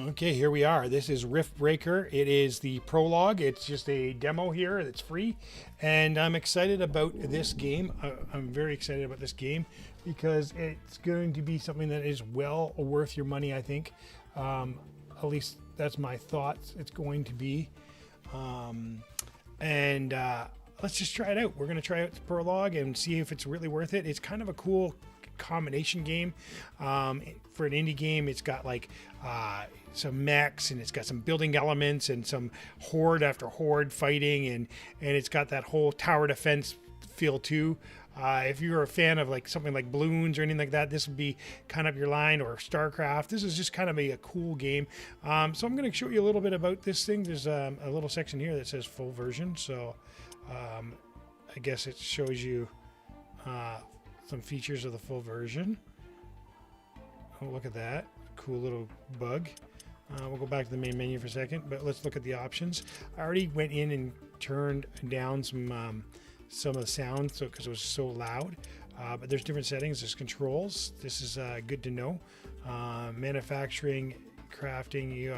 Okay, here we are. This is Rift Breaker. It is the prologue. It's just a demo here that's free. And I'm excited about this game. I'm very excited about this game because it's going to be something that is well worth your money, I think. At least that's my thoughts. It's going to be. Let's just try it out. We're going to try out the prologue and see if it's really worth it. It's kind of a cool combination game. For an indie game, it's got like some mechs, and it's got some building elements and some horde after horde fighting, and it's got that whole tower defense feel too. If you're a fan of like something like Bloons or anything like that, this would be kind of your line, or StarCraft. This is just kind of a cool game. So I'm going to show you a little bit about this thing. There's a little section here that says full version. So I guess it shows you some features of the full version. Oh, look at that. Cool little bug. We'll go back to the main menu for a second, but let's look at the options. I already went in and turned down some of the sound because it was so loud. But there's different settings. There's controls. This is good to know. Manufacturing, crafting.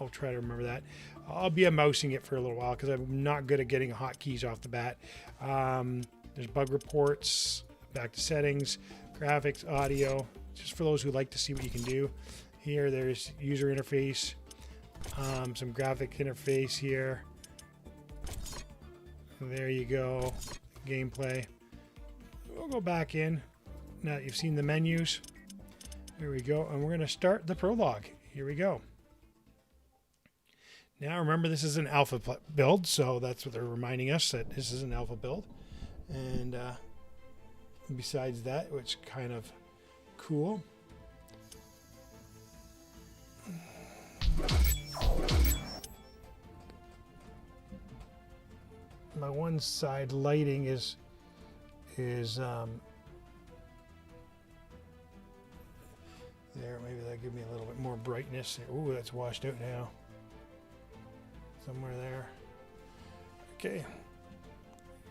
I'll try to remember that. I'll be mousing it for a little while because I'm not good at getting hotkeys off the bat. There's bug reports. Back to settings, graphics, audio, just for those who like to see what you can do. Here, there's user interface, some graphic interface here. There you go, gameplay. We'll go back in. Now that you've seen the menus, there we go, and we're going to start the prologue. Here we go. Now remember, this is an alpha build, so that's what they're reminding us, that this is an alpha build. And besides that, which kind of cool. My one side lighting is there. Maybe that'll give me a little bit more brightness. Ooh, that's washed out now. Somewhere there. Okay.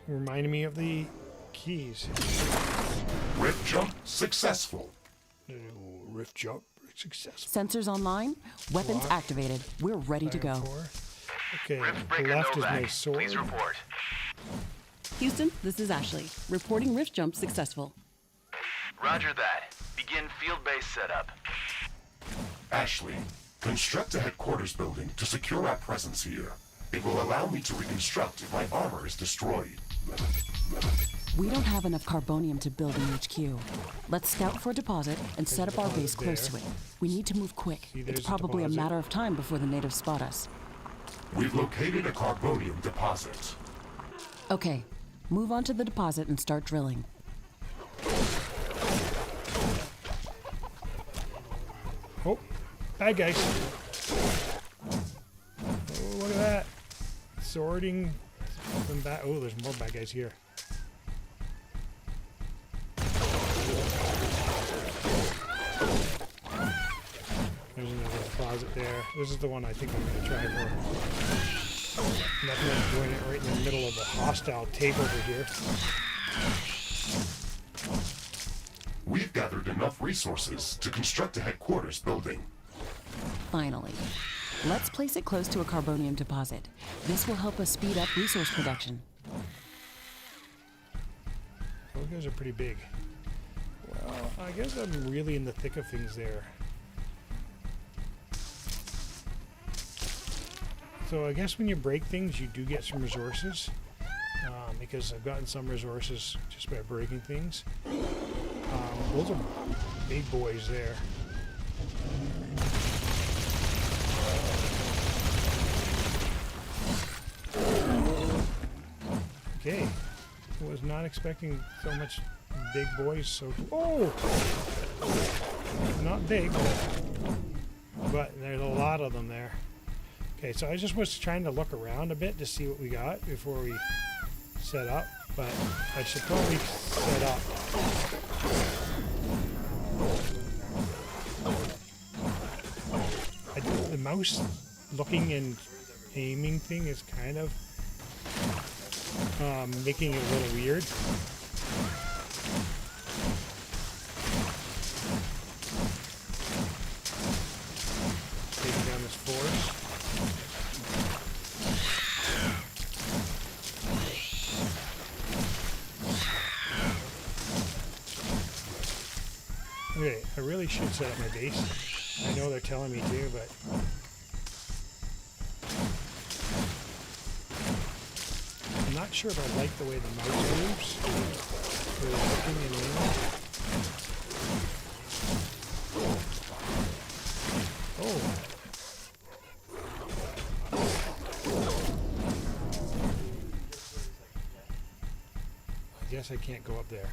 Reminding me of the keys. Rift jump successful. Rift jump successful. Sensors online, weapons activated. We're ready to go. Okay, the left is my sword. Please report. Houston, this is Ashley. Reporting rift jump successful. Roger that. Begin field base setup. Ashley, construct a headquarters building to secure our presence here. It will allow me to reconstruct if my armor is destroyed. We don't have enough carbonium to build an HQ. Let's scout for a deposit and set up our base close to it. We need to move quick. It's probably a matter of time before the natives spot us. We've located a carbonium deposit. Okay, move on to the deposit and start drilling. Oh, bad guys. Oh, look at that. Sorting. Oh, there's more bad guys here. There's another closet there. This is the one I think I'm going to try for. Nothing doing it right in the middle of the hostile takeover here. We've gathered enough resources to construct a headquarters building. Finally. Let's place it close to a carbonium deposit. This will help us speed up resource production. Those guys are pretty big. Well, I guess I'm really in the thick of things there. So I guess when you break things, you do get some resources. Because I've gotten some resources just by breaking things. Those are big boys there. Okay. I was not expecting so much big boys. So, oh! Not big, but there's a lot of them there. Okay, so I just was trying to look around a bit to see what we got before we set up, but I should probably set up. The mouse looking and aiming thing is kind of making it a little weird. Taking down Okay, I really should set up my base. I know they're telling me to, but... I'm not sure if I like the way the mouse moves. For looking and aiming. Oh. I guess I can't go up there.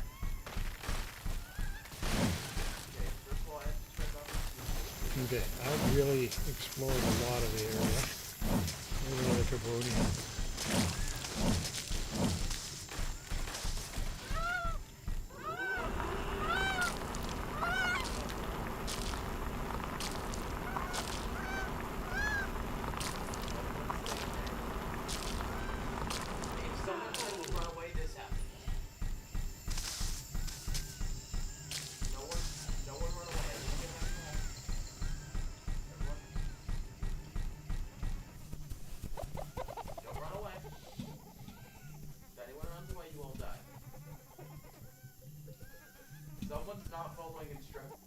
Okay, I've really explored a lot of the area. There's another Carbonium. Someone's not following instructions.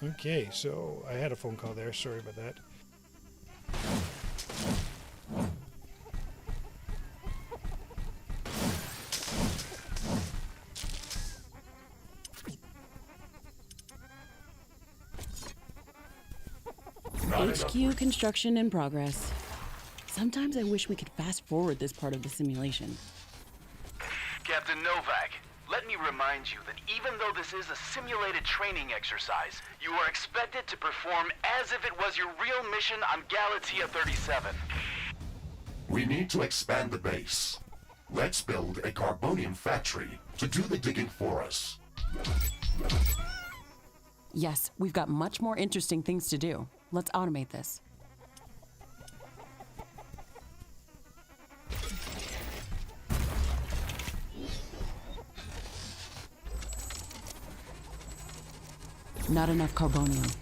Okay, so I had a phone call there. Sorry about that. HQ construction in progress. Sometimes I wish we could fast forward this part of the simulation. Captain Novak, let me remind you that even though this is a simulated training exercise, you are expected to perform as if it was your real mission on Galatea 37. We need to expand the base. Let's build a Carbonium factory to do the digging for us. Yes, we've got much more interesting things to do. Let's automate this. Not enough Carbonium.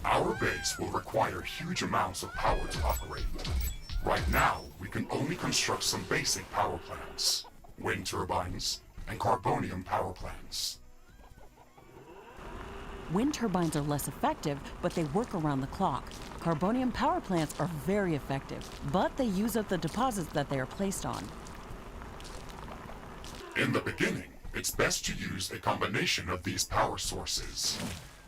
Our base will require huge amounts of power to operate. Right now, we can only construct some basic power plants, wind turbines, and Carbonium power plants. Wind turbines are less effective, but they work around the clock. Carbonium power plants are very effective, but they use up the deposits that they are placed on. In the beginning, it's best to use a combination of these power sources.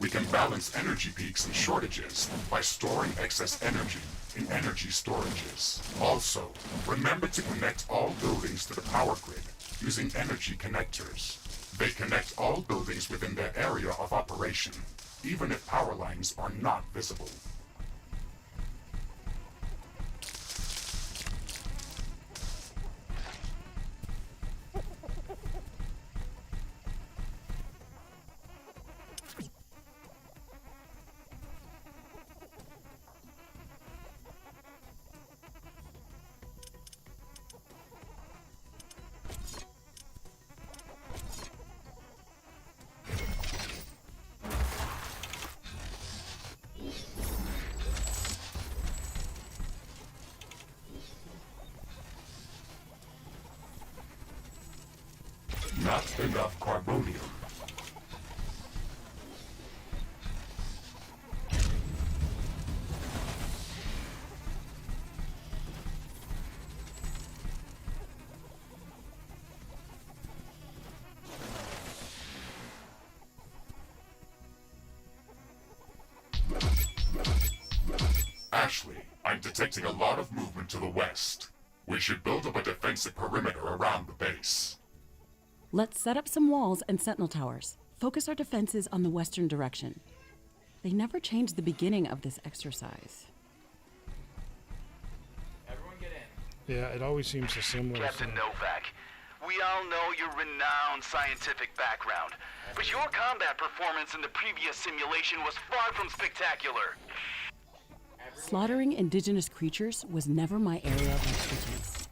We can balance energy peaks and shortages by storing excess energy in energy storages. Also, remember to connect all buildings to the power grid using energy connectors. They connect all buildings within their area of operation, even if power lines are not visible. Not enough Carbonium. Ashley, I'm detecting a lot of movement to the west. We should build up a defensive perimeter around the base. Let's set up some walls and sentinel towers. Focus our defenses on the western direction. They never changed the beginning of this exercise. Everyone get in. Yeah, it always seems so similar. Captain Novak, we all know your renowned scientific background, but your combat performance in the previous simulation was far from spectacular. Slaughtering indigenous creatures was never my area of expertise.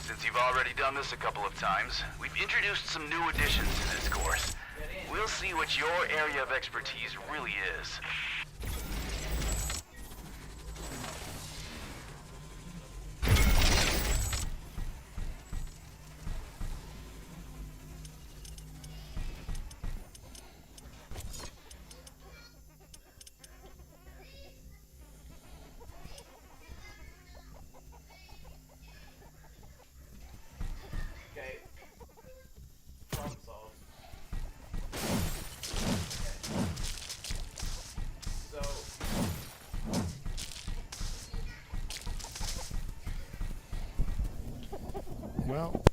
Since you've already done this a couple of times, we've introduced some new additions to this course. We'll see what your area of expertise really is. Okay. Problem solved. Okay. So, Well,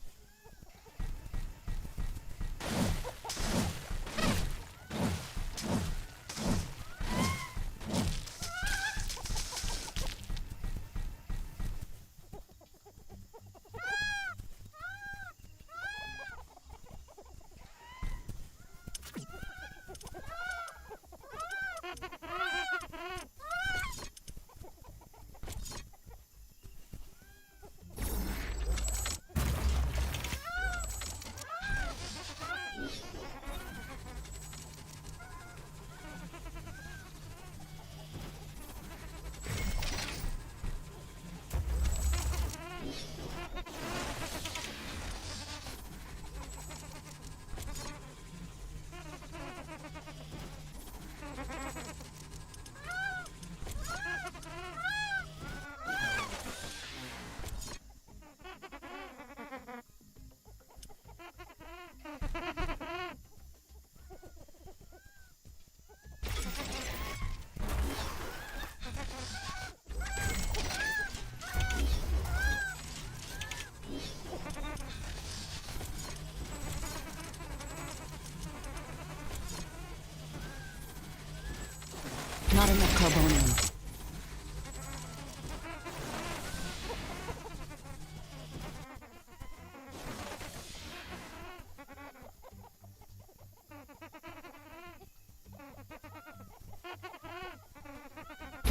Not enough carbonium.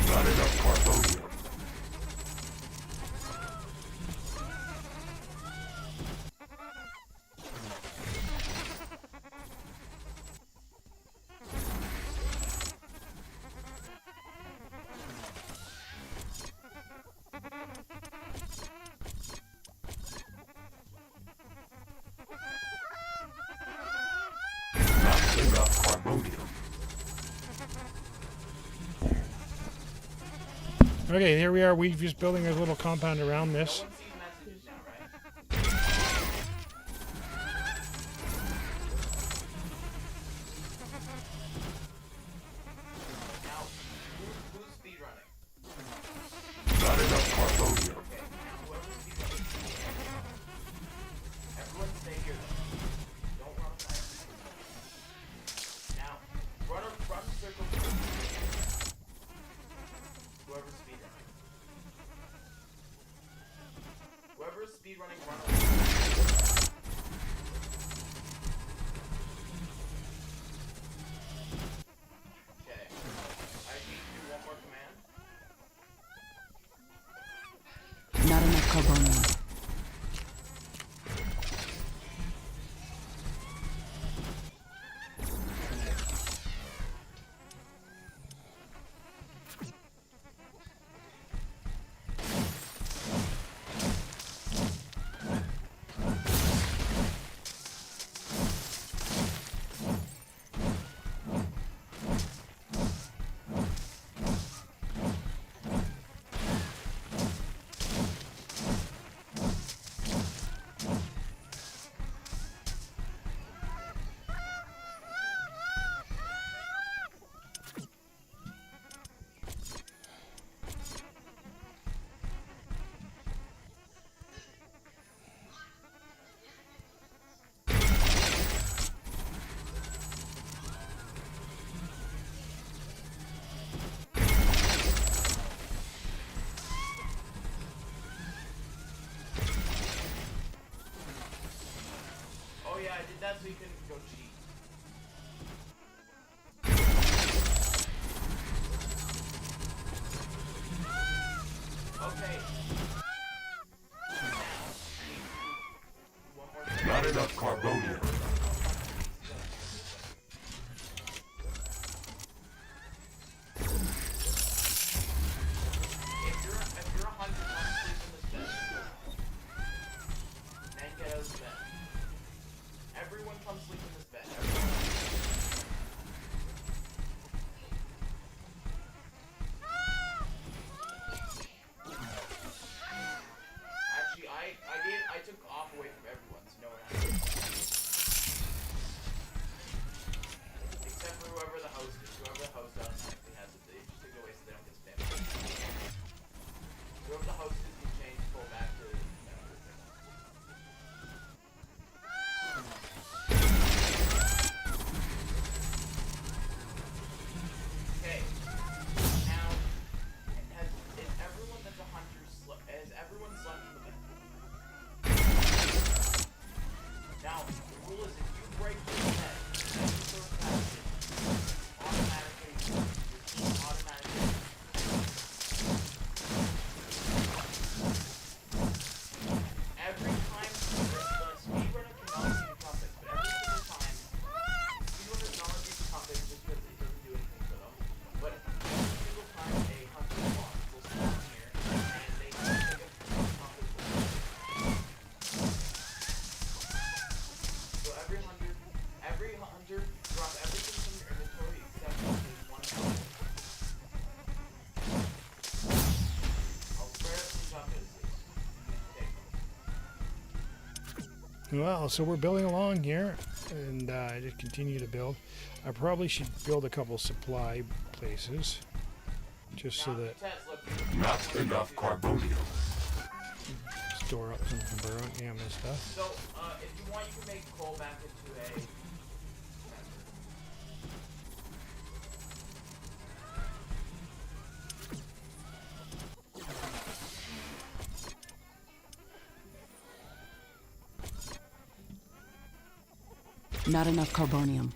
Not enough carbonium. Not enough carbonium. okay, here we are. We're just building a little compound around this. one sees messages now, right? Now, who's speed running? Not enough carbonium. Okay, whoever's speed running. Everyone stay here though. Don't run fast. Now, run a circle. Whoever's speed running. Whoever's speed running, run a Okay. I need to do one more command. Not enough carbonium. that so you can go cheat. Okay. One more thing. Not enough carbonium. If you're 100, come sleep in this bed. Then get out of the bed. Everyone come sleep in this bed. Actually, I took off away from everyone, so no one has to. Except for whoever the host is. Whoever the host automatically has it. They just take it away so they don't get spammed. Whoever the host is, you change full back to Okay. Now, is everyone that's a hunter has everyone slept in the bed? Now, the rule is if you break this bed, every sort of passage, automatically, your team automatically. Every time, the speedrunner cannot see the compass, but every single time, the speedrunner does not see the compass just because it doesn't do anything for them. But every single time a hunter will spawn here, and they take a compass with them. So every hunter, drop everything from your inventory except for one compass. I'll swear up some compasses. Take them. Well, so we're building along here, and I just continue to build. I probably should build a couple supply places, just so Now, that Tess, look, Not enough carbonium. store up some carbonium and stuff. So, if you want, you can make coal back into a. Not enough carbonium.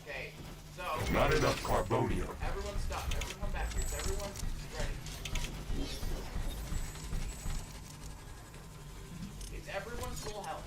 Okay, so Not enough carbonium. everyone stop. Everyone come back here. Is everyone ready? It's everyone's full health.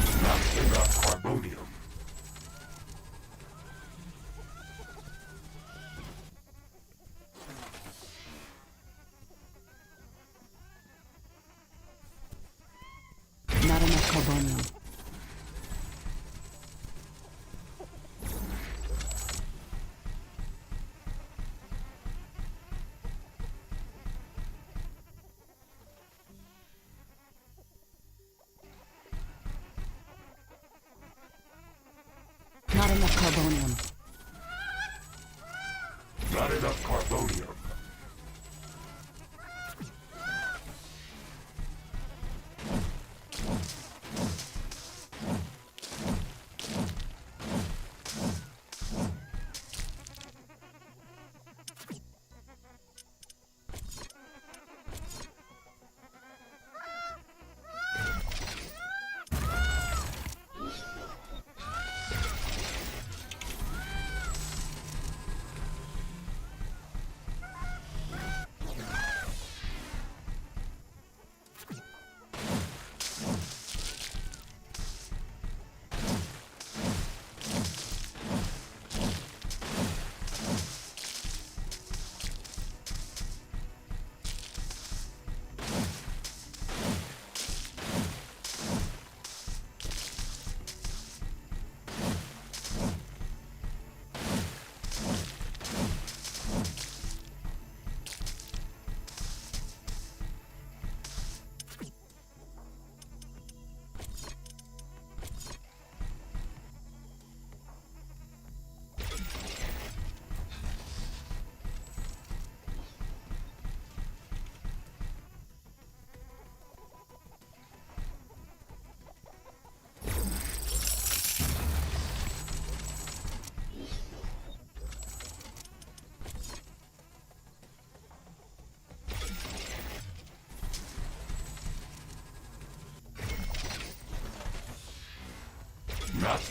Not enough carbonium. Not enough carbonium. Not enough carbonium. Not enough carbonium.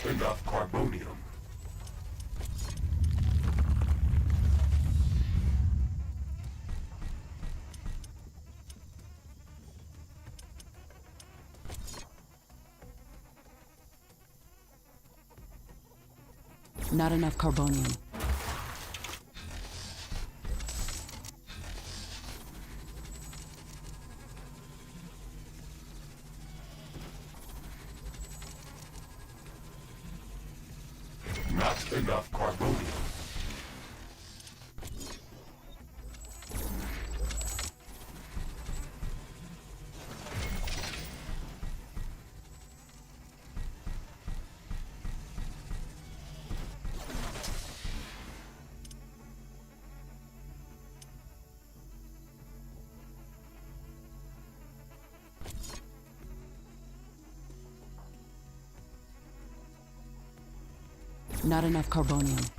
Not enough carbonium. Not enough carbonium. Not enough carbonium. Not enough carbonium.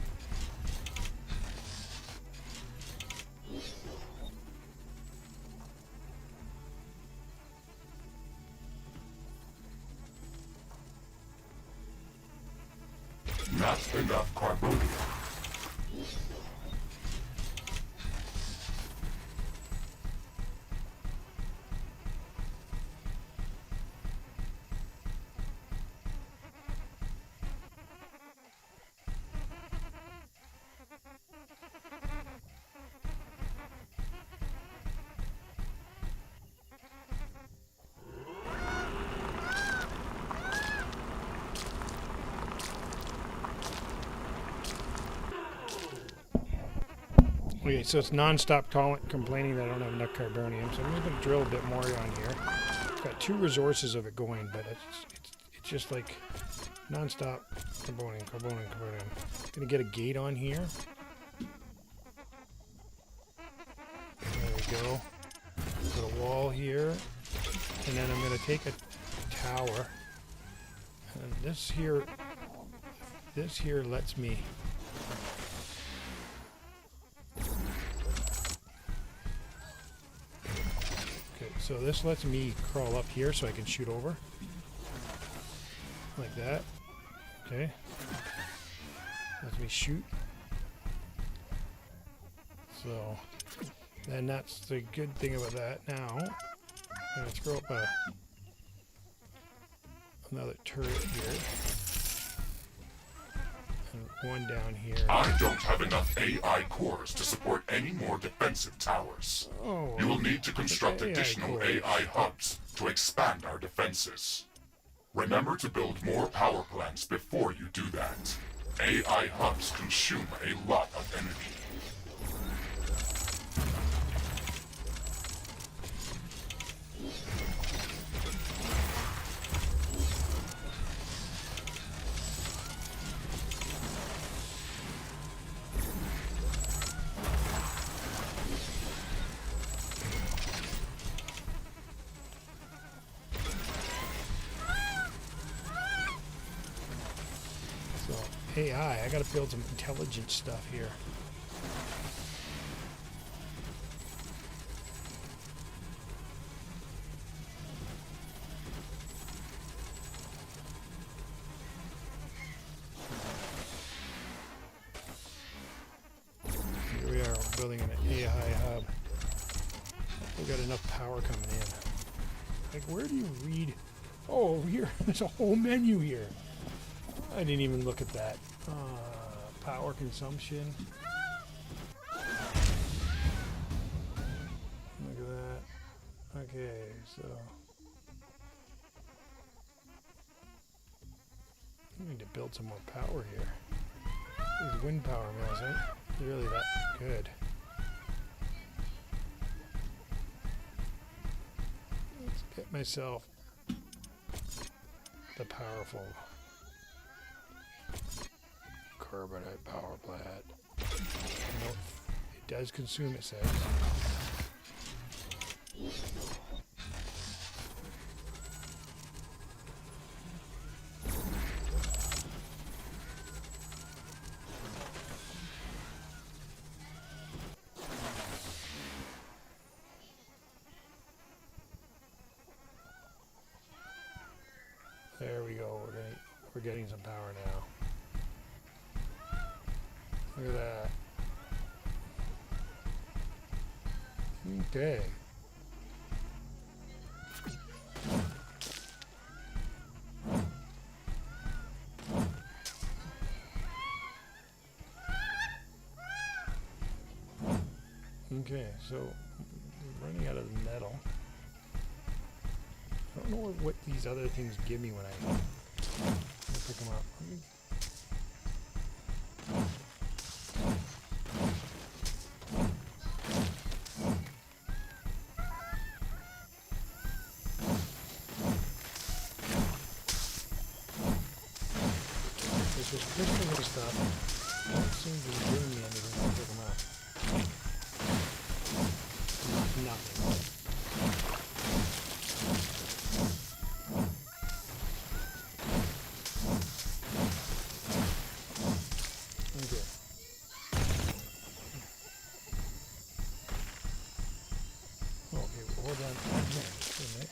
Not enough carbonium. Okay, so it's non-stop complaining that I don't have enough carbonium, so I'm going to drill a bit more on here. I've got 2 resources of it going, but it's just like non-stop carbonium. I'm going to get a gate on here. There we go. Put a wall here, and then I'm going to take a tower, and this here lets me. So this lets me crawl up here so I can shoot over. Like that. Okay. Lets me shoot. So, then that's the good thing about that. Now, I'm going to throw up another turret here. And one down here. I don't have enough AI cores to support any more defensive towers. Oh, You will need to construct AI additional cores. AI hubs to expand our defenses. Remember to build more power plants before you do that. AI hubs consume a lot of energy. So, AI, I gotta build some intelligent stuff here. Here we are, we're building an AI hub. We've got enough power coming in. Like, where do you read? Oh, over here. There's a whole menu here. I didn't even look at that. Power consumption. Look at that. Okay, so I need to build some more power here. These wind power mills aren't really that good. Let's get myself the powerful carbonite power plant. Nope. It does consume, it says. There we go. We're we're getting some power now. Look at that. Okay. Okay, so I'm running out of metal. I don't know what these other things give me when I pick them up. This is crystal stuff. Don't seem to be giving me anything when I pick them up. Nothing. Okay. Okay, hold on a minute.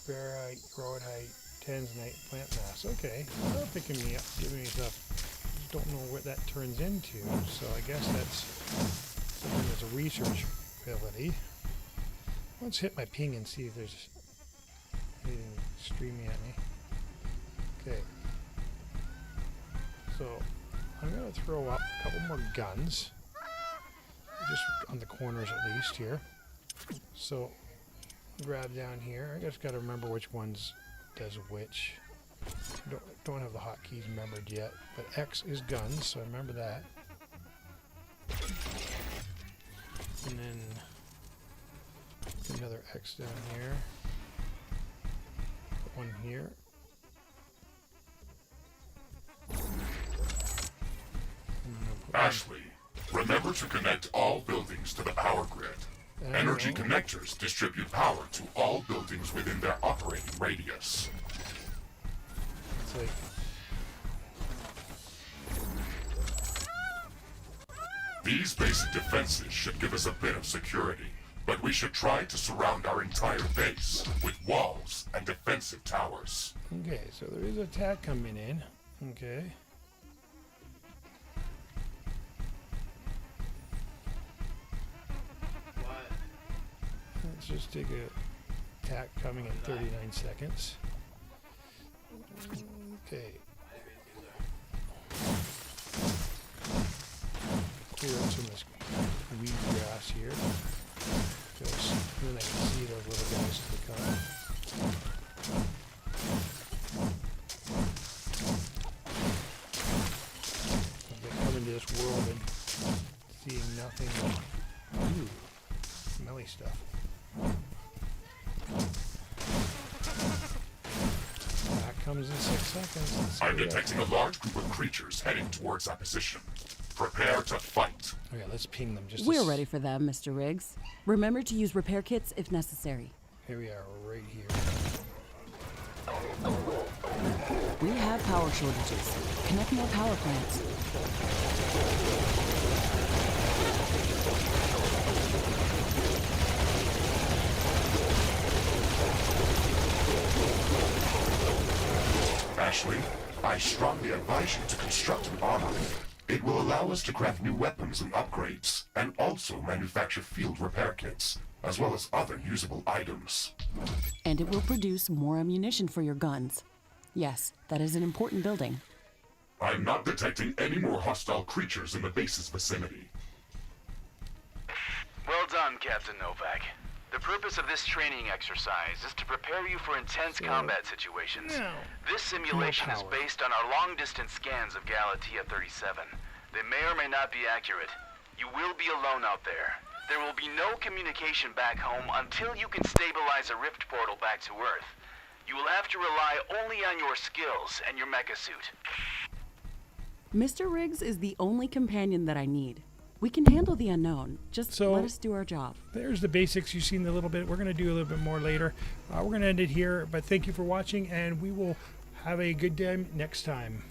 Ferrite, grow height, tanzanite, plant mass. Okay, they're picking me up, giving me stuff. Just don't know what that turns into, so I guess that's something that's a research ability. Let's hit my ping and see if there's anything streaming at me. Okay. So I'm gonna throw up a couple more guns. Just on the corners at least here. So grab down here. I just gotta remember which ones does which. Don't have the hotkeys remembered yet, but X is guns, so remember that. And then another X down here. Put one here. Ashley, remember to connect all buildings to the power grid. Energy connectors distribute power to all buildings within their operating radius. It's like These basic defenses should give us a bit of security, but we should try to surround our entire base with walls and defensive towers. okay, so there is attack coming in. Okay. What? Let's just take a attack coming in 39 seconds. Okay. Clear up some of this weed grass here. Just, then I can see those little guys to the car. I've been coming to this world and seeing nothing but smelly stuff. That comes in 6 seconds. Let's I'm hurry up. detecting a large group of creatures heading towards our position. Prepare to fight. Okay, let's ping them just We're ready for them, Mr. Riggs. Remember to use repair kits if necessary. Here we are, right here. We have power shortages. Connect more power plants. Ashley, I strongly advise you to construct an armory. It will allow us to craft new weapons and upgrades, and also manufacture field repair kits, as well as other usable items. And it will produce more ammunition for your guns. Yes, that is an important building. I'm not detecting any more hostile creatures in the base's vicinity. Well done, Captain Novak. The purpose of this training exercise is to prepare you for intense combat situations. Now, This simulation is power. based on our long-distance scans of Galatea 37. They may or may not be accurate. You will be alone out there. There will be no communication back home until you can stabilize a rift portal back to Earth. You will have to rely only on your skills and your mecha suit. Mr. Riggs is the only companion that I need. We can handle the unknown. Just So- let us do our job. There's the basics. You've seen a little bit. We're going to do a little bit more later. We're going to end it here, but thank you for watching, and we will have a good day next time.